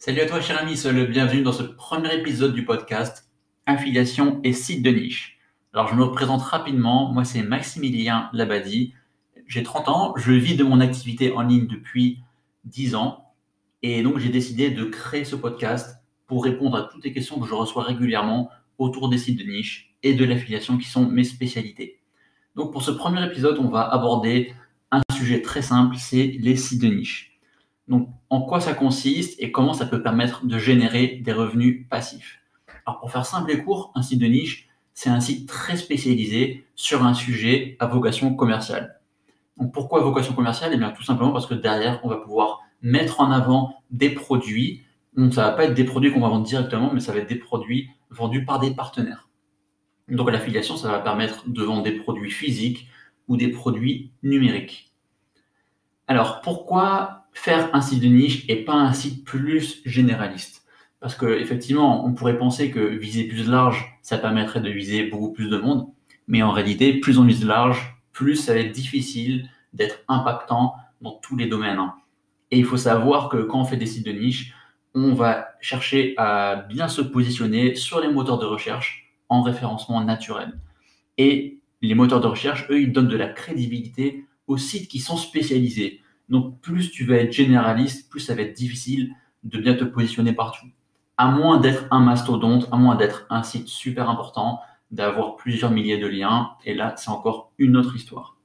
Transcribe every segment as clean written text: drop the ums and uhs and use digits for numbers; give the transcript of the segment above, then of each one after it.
Salut à toi, cher ami, sois le bienvenu dans ce premier épisode du podcast Affiliation et site de niche. Alors, je me présente rapidement. Moi, c'est Maximilien Labadie. J'ai 30 ans. Je vis de mon activité en ligne depuis 10 ans. Et donc, j'ai décidé de créer ce podcast pour répondre à toutes les questions que je reçois régulièrement autour des sites de niche et de l'affiliation qui sont mes spécialités. Donc, pour ce premier épisode, on va aborder un sujet très simple, c'est les sites de niche. Donc, en quoi ça consiste et comment ça peut permettre de générer des revenus passifs. Alors, pour faire simple et court, un site de niche, c'est un site très spécialisé sur un sujet à vocation commerciale. Donc, pourquoi vocation commerciale? Eh bien, tout simplement parce que derrière, on va pouvoir mettre en avant des produits. Donc, ça ne va pas être des produits qu'on va vendre directement, mais ça va être des produits vendus par des partenaires. Donc, l'affiliation, ça va permettre de vendre des produits physiques ou des produits numériques. Alors, pourquoi faire un site de niche et pas un site plus généraliste? Parce qu'effectivement, on pourrait penser que viser plus large, ça permettrait de viser beaucoup plus de monde, mais en réalité, plus on vise large, plus ça va être difficile d'être impactant dans tous les domaines. Et il faut savoir que quand on fait des sites de niche, on va chercher à bien se positionner sur les moteurs de recherche en référencement naturel. Et les moteurs de recherche, eux, ils donnent de la crédibilité aux sites qui sont spécialisés. Donc, plus tu vas être généraliste, plus ça va être difficile de bien te positionner partout. À moins d'être un mastodonte, à moins d'être un site super important, d'avoir plusieurs milliers de liens. Et là, c'est encore une autre histoire.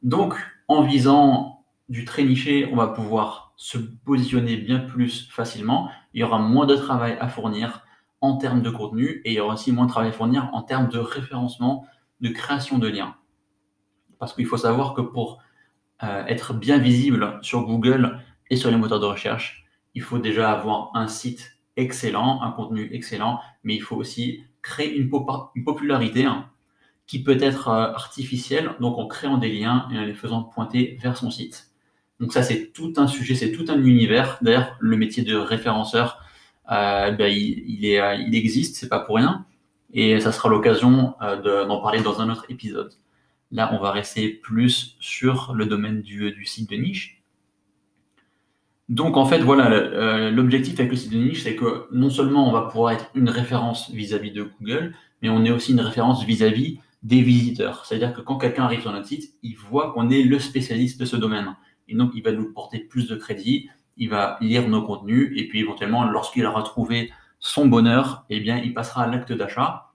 Donc, en visant du très niché, on va pouvoir se positionner bien plus facilement. Il y aura moins de travail à fournir en termes de contenu et il y aura aussi moins de travail à fournir en termes de référencement, de création de liens. Parce qu'il faut savoir que pour être bien visible sur Google et sur les moteurs de recherche, il faut déjà avoir un site excellent, un contenu excellent, mais il faut aussi créer une popularité qui peut être artificielle, donc en créant des liens et en les faisant pointer vers son site. Donc ça, c'est tout un sujet, c'est tout un univers. D'ailleurs, le métier de référenceur, il existe, c'est pas pour rien. Et ça sera l'occasion d'en parler dans un autre épisode. Là, on va rester plus sur le domaine du site de niche. Donc en fait, voilà, l'objectif avec le site de niche, c'est que non seulement on va pouvoir être une référence vis-à-vis de Google, mais on est aussi une référence vis-à-vis des visiteurs. C'est-à-dire que quand quelqu'un arrive sur notre site, il voit qu'on est le spécialiste de ce domaine. Et donc, il va nous porter plus de crédit, il va lire nos contenus, et puis éventuellement, lorsqu'il aura trouvé son bonheur, eh bien, il passera à l'acte d'achat.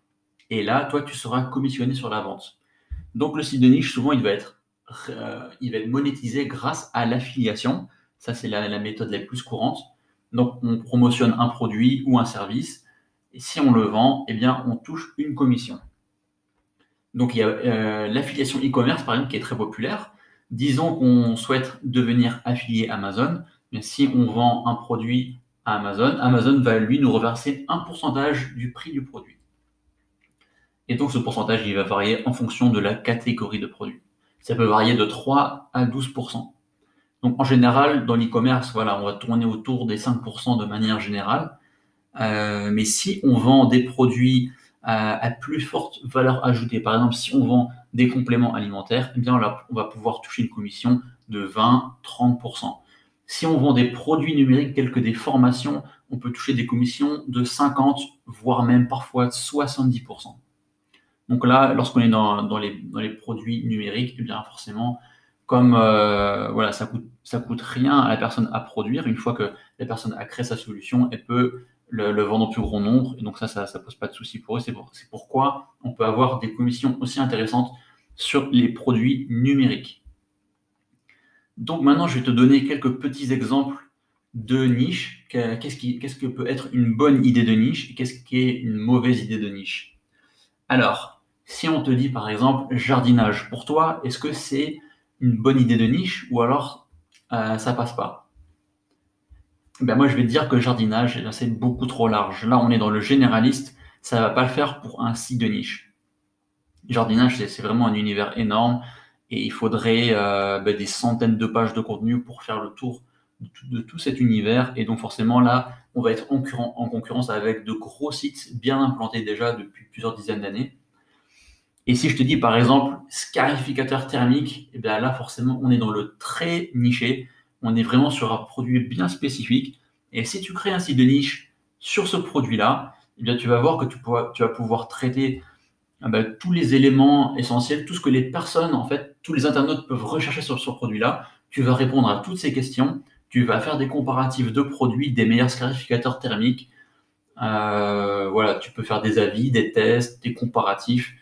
Et là, toi, tu seras commissionné sur la vente. Donc, le site de niche, souvent, il va être monétisé grâce à l'affiliation. Ça, c'est la méthode la plus courante. Donc, on promotionne un produit ou un service. Et si on le vend, eh bien, on touche une commission. Donc, il y a l'affiliation e-commerce, par exemple, qui est très populaire. Disons qu'on souhaite devenir affilié Amazon. Mais si on vend un produit à Amazon, Amazon va, lui, nous reverser un pourcentage du prix du produit. Et donc, ce pourcentage, il va varier en fonction de la catégorie de produit. Ça peut varier de 3 à 12%. Donc, en général, dans l'e-commerce, voilà, on va tourner autour des 5% de manière générale. Mais si on vend des produits à plus forte valeur ajoutée, par exemple, si on vend des compléments alimentaires, eh bien là, on va pouvoir toucher une commission de 20-30%. Si on vend des produits numériques tels que des formations, on peut toucher des commissions de 50, voire même parfois 70%. Donc là, lorsqu'on est dans les produits numériques, eh bien forcément, comme voilà, ça coûte rien à la personne à produire. Une fois que la personne a créé sa solution, elle peut le vendre au plus grand nombre. Et donc ça pose pas de souci pour eux. C'est pourquoi on peut avoir des commissions aussi intéressantes sur les produits numériques. Donc maintenant, je vais te donner quelques petits exemples de niche. Qu'est-ce que peut être une bonne idée de niche et qu'est-ce qui est une mauvaise idée de niche? Alors, si on te dit par exemple jardinage, pour toi, est-ce que c'est une bonne idée de niche ou alors ça passe pas? Ben moi, je vais te dire que jardinage, eh bien, c'est beaucoup trop large. Là, on est dans le généraliste, ça va pas le faire pour un site de niche. Jardinage, c'est vraiment un univers énorme et il faudrait des centaines de pages de contenu pour faire le tour de tout cet univers. Et donc forcément, là, on va être en concurrence avec de gros sites bien implantés déjà depuis plusieurs dizaines d'années. Et si je te dis par exemple scarificateur thermique, eh bien là forcément on est dans le très niché, on est vraiment sur un produit bien spécifique. Et si tu crées un site de niche sur ce produit-là, eh bien, tu vas voir que tu vas pouvoir traiter tous les éléments essentiels, tout ce que les personnes, en fait, tous les internautes peuvent rechercher sur ce produit-là. Tu vas répondre à toutes ces questions. Tu vas faire des comparatifs de produits, des meilleurs scarificateurs thermiques. Voilà, tu peux faire des avis, des tests, des comparatifs.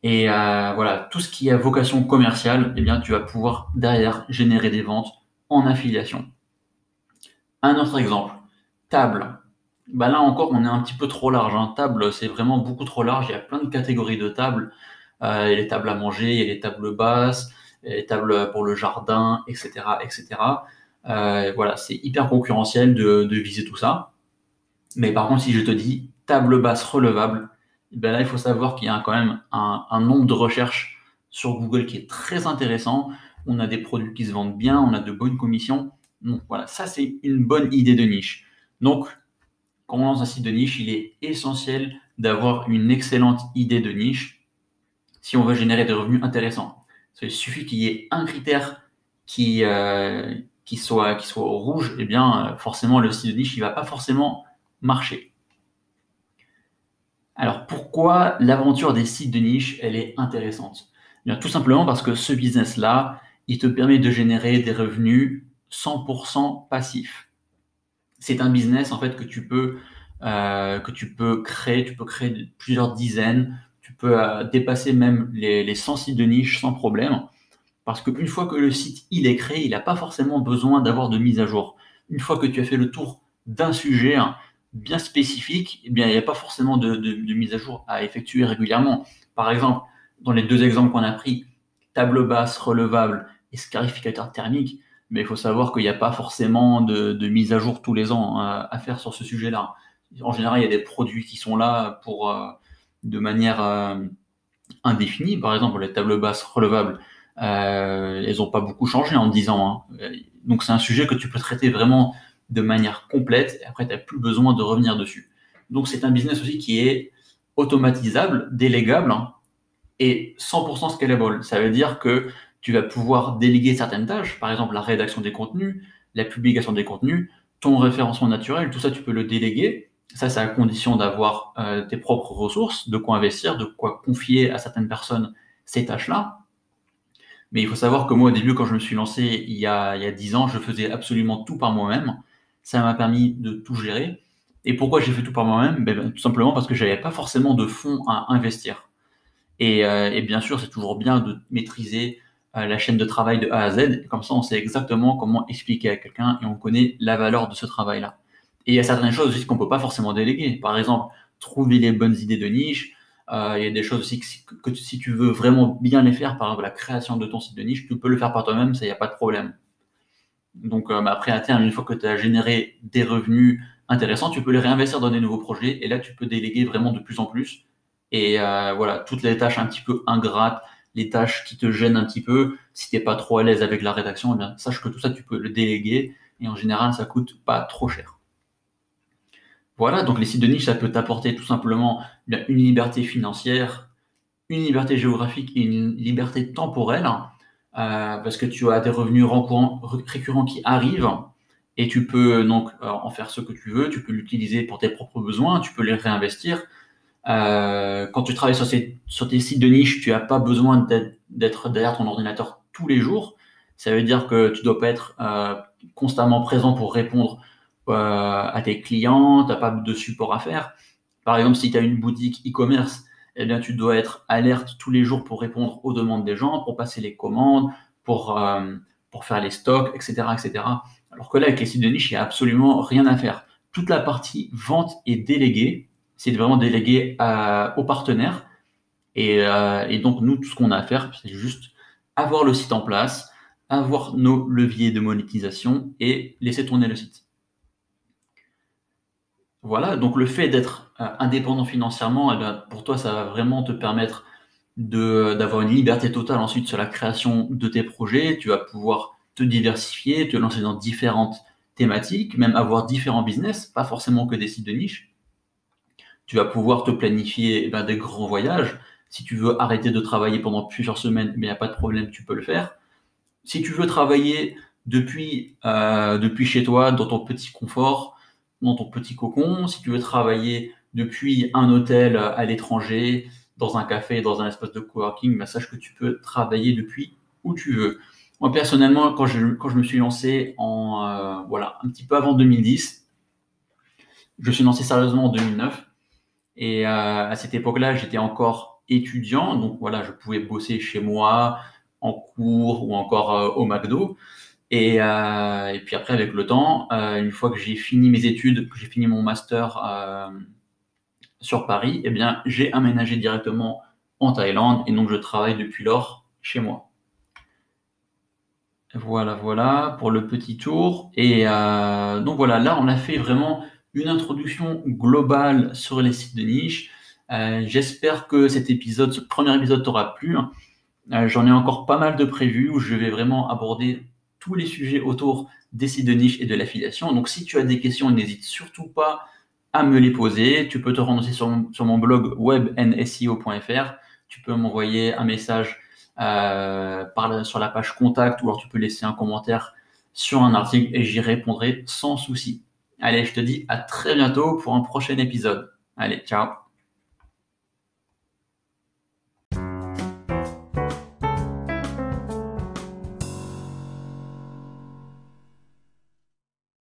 Et voilà, tout ce qui a vocation commerciale, eh bien, tu vas pouvoir derrière générer des ventes en affiliation. Un autre exemple, table. Là encore, on est un petit peu trop large, hein. Table, c'est vraiment beaucoup trop large. Il y a plein de catégories de tables. Il y a les tables à manger, il y a les tables basses, il y a les tables pour le jardin, etc., etc. Voilà, c'est hyper concurrentiel de viser tout ça. Mais par contre, si je te dis table basse relevable, là, il faut savoir qu'il y a quand même un nombre de recherches sur Google qui est très intéressant. On a des produits qui se vendent bien, on a de bonnes commissions. Donc voilà, ça c'est une bonne idée de niche. Donc, quand on lance un site de niche, il est essentiel d'avoir une excellente idée de niche si on veut générer des revenus intéressants. Il suffit qu'il y ait un critère qui soit au rouge, et bien forcément le site de niche il va pas forcément marcher. Alors pourquoi l'aventure des sites de niche elle est intéressante? Bien, tout simplement parce que ce business-là, il te permet de générer des revenus 100% passifs. C'est un business en fait que tu peux créer. Tu peux créer plusieurs dizaines. Tu peux dépasser même les 100 sites de niche sans problème. Parce qu'une fois que le site il est créé, il n'a pas forcément besoin d'avoir de mise à jour. Une fois que tu as fait le tour d'un sujet bien spécifique, eh bien, il n'y a pas forcément de mise à jour à effectuer régulièrement. Par exemple, dans les deux exemples qu'on a pris, table basse relevable et scarificateur thermique, mais il faut savoir qu'il n'y a pas forcément de mise à jour tous les ans à faire sur ce sujet-là. En général, il y a des produits qui sont là pour, de manière indéfinie. Par exemple, les tables basses relevables, elles n'ont pas beaucoup changé en 10 ans. Donc c'est un sujet que tu peux traiter vraiment de manière complète et après tu n'as plus besoin de revenir dessus. Donc c'est un business aussi qui est automatisable, délégable et 100% scalable. Ça veut dire que tu vas pouvoir déléguer certaines tâches, par exemple la rédaction des contenus, la publication des contenus, ton référencement naturel, tout ça tu peux le déléguer. Ça, c'est à condition d'avoir tes propres ressources, de quoi investir, de quoi confier à certaines personnes ces tâches-là. Mais il faut savoir que moi, au début, quand je me suis lancé il y a 10 ans, je faisais absolument tout par moi-même. Ça m'a permis de tout gérer. Et pourquoi j'ai fait tout par moi-même? Tout simplement parce que je n'avais pas forcément de fonds à investir. Et bien sûr, c'est toujours bien de maîtriser la chaîne de travail de A à Z. Comme ça, on sait exactement comment expliquer à quelqu'un et on connaît la valeur de ce travail-là. Et il y a certaines choses aussi qu'on ne peut pas forcément déléguer. Par exemple, trouver les bonnes idées de niche. Il y a des choses aussi que si tu veux vraiment bien les faire, par exemple la création de ton site de niche, tu peux le faire par toi-même, ça, il n'y a pas de problème. Donc après, à terme, une fois que tu as généré des revenus intéressants, tu peux les réinvestir dans des nouveaux projets. Et là, tu peux déléguer vraiment de plus en plus. Et voilà, toutes les tâches un petit peu ingrates, les tâches qui te gênent un petit peu, si tu n'es pas trop à l'aise avec la rédaction, eh bien, sache que tout ça, tu peux le déléguer. Et en général, ça coûte pas trop cher. Voilà, donc les sites de niche, ça peut t'apporter tout simplement une liberté financière, une liberté géographique et une liberté temporelle, parce que tu as des revenus récurrents qui arrivent et tu peux donc en faire ce que tu veux, tu peux l'utiliser pour tes propres besoins, tu peux les réinvestir. Quand tu travailles sur tes sites de niche, tu n'as pas besoin d'être derrière ton ordinateur tous les jours. Ça veut dire que tu ne dois pas être constamment présent pour répondre à tes clients, tu n'as pas de support à faire. Par exemple, si tu as une boutique e-commerce, eh bien, tu dois être alerte tous les jours pour répondre aux demandes des gens, pour passer les commandes, pour faire les stocks, etc., etc. Alors que là, avec les sites de niche, il n'y a absolument rien à faire. Toute la partie vente est déléguée. C'est vraiment délégué aux partenaires. Et donc, nous, tout ce qu'on a à faire, c'est juste avoir le site en place, avoir nos leviers de monétisation et laisser tourner le site. Voilà, donc le fait d'être indépendant financièrement, eh bien, pour toi, ça va vraiment te permettre d'avoir une liberté totale ensuite sur la création de tes projets. Tu vas pouvoir te diversifier, te lancer dans différentes thématiques, même avoir différents business, pas forcément que des sites de niche. Tu vas pouvoir te planifier des grands voyages. Si tu veux arrêter de travailler pendant plusieurs semaines, il n'y a pas de problème, tu peux le faire. Si tu veux travailler depuis chez toi, dans ton petit confort, dans ton petit cocon. Si tu veux travailler depuis un hôtel à l'étranger, dans un café, dans un espace de coworking, bah, sache que tu peux travailler depuis où tu veux. Moi, personnellement, quand je me suis lancé voilà, un petit peu avant 2010, je suis lancé sérieusement en 2009. Et à cette époque-là, j'étais encore étudiant, donc voilà, je pouvais bosser chez moi, en cours ou encore au McDo. Et puis après, avec le temps, une fois que j'ai fini mes études, que j'ai fini mon master sur Paris, eh bien, j'ai aménagé directement en Thaïlande et donc je travaille depuis lors chez moi. Voilà, voilà pour le petit tour. Et donc voilà, là, on a fait vraiment une introduction globale sur les sites de niche. J'espère que ce premier épisode t'aura plu. J'en ai encore pas mal de prévus où je vais vraiment aborder tous les sujets autour des sites de niche et de l'affiliation. Donc, si tu as des questions, n'hésite surtout pas à me les poser. Tu peux te rendre aussi sur mon blog webnseo.fr. Tu peux m'envoyer un message sur la page contact ou alors tu peux laisser un commentaire sur un article et j'y répondrai sans souci. Allez, je te dis à très bientôt pour un prochain épisode. Allez, ciao!